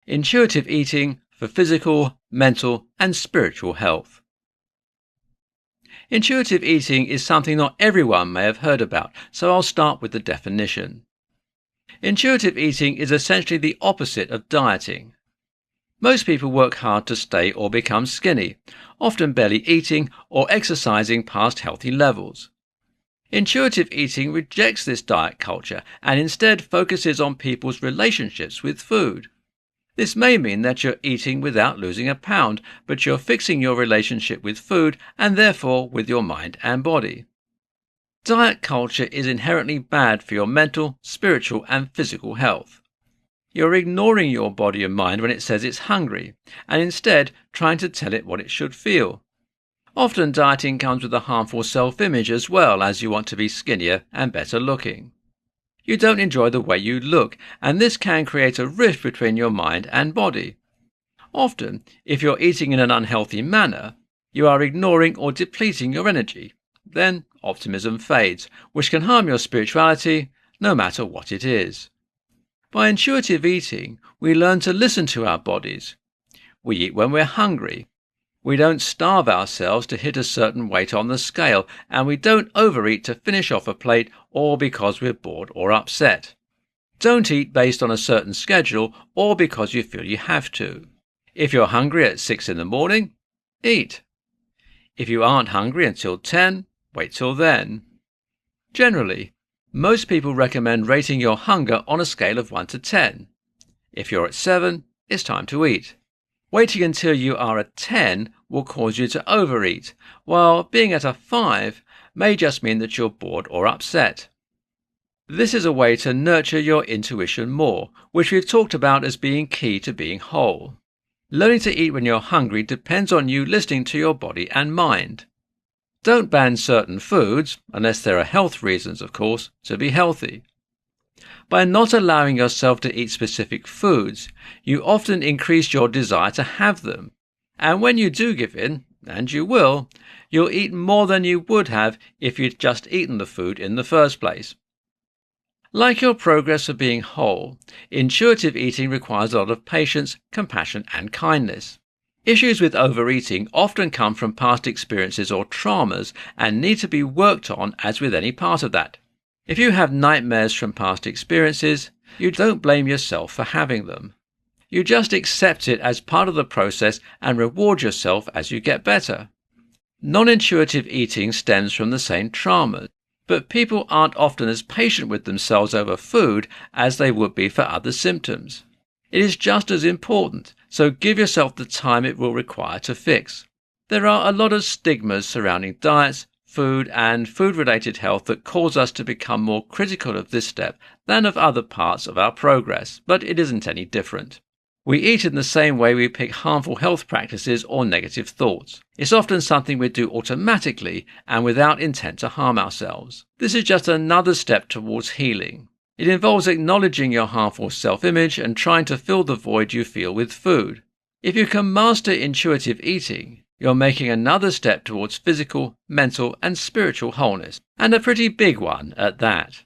Intuitive eating for physical, mental, and spiritual health. Intuitive eating is something not everyone may have heard about, so I'll start with the definition. Intuitive eating is essentially the opposite of dieting. Most people work hard to stay or become skinny, often barely eating or exercising past healthy levels. Intuitive eating rejects this diet culture and instead focuses on people's relationships with food. This may mean that you're eating without losing a pound, but you're fixing your relationship with food and therefore with your mind and body. Diet culture is inherently bad for your mental, spiritual, and physical health. You're ignoring your body and mind when it says it's hungry, and instead trying to tell it what it should feel. Often dieting comes with a harmful self-image as well, as you want to be skinnier and better looking. You don't enjoy the way you look, and this can create a rift between your mind and body. Often, if you're eating in an unhealthy manner, you are ignoring or depleting your energy. Then optimism fades, which can harm your spirituality, no matter what it is. By intuitive eating, we learn to listen to our bodies. We eat when we're hungry. We don't starve ourselves to hit a certain weight on the scale, and we don't overeat to finish off a plate or because we're bored or upset. Don't eat based on a certain schedule or because you feel you have to. If you're hungry at 6 in the morning, eat. If you aren't hungry until 10, wait till then. Generally, most people recommend rating your hunger on a scale of 1 to 10. If you're at 7, it's time to eat. Waiting until you are at 10 will cause you to overeat, while being at a 5 may just mean that you're bored or upset. This is a way to nurture your intuition more, which we've talked about as being key to being whole. Learning to eat when you're hungry depends on you listening to your body and mind. Don't ban certain foods, unless there are health reasons, of course, to be healthy. By not allowing yourself to eat specific foods, you often increase your desire to have them. And when you do give in, and you will, you'll eat more than you would have if you'd just eaten the food in the first place. Like your progress of being whole, intuitive eating requires a lot of patience, compassion, and kindness. Issues with overeating often come from past experiences or traumas and need to be worked on as with any part of that. If you have nightmares from past experiences, you don't blame yourself for having them. You just accept it as part of the process and reward yourself as you get better. Non-intuitive eating stems from the same traumas, but people aren't often as patient with themselves over food as they would be for other symptoms. It is just as important, so give yourself the time it will require to fix. There are a lot of stigmas surrounding diets, food and food-related health that cause us to become more critical of this step than of other parts of our progress, but it isn't any different. We eat in the same way we pick harmful health practices or negative thoughts. It's often something we do automatically and without intent to harm ourselves. This is just another step towards healing. It involves acknowledging your harmful self-image and trying to fill the void you feel with food. If you can master intuitive eating, you're making another step towards physical, mental, and spiritual wholeness, and a pretty big one at that.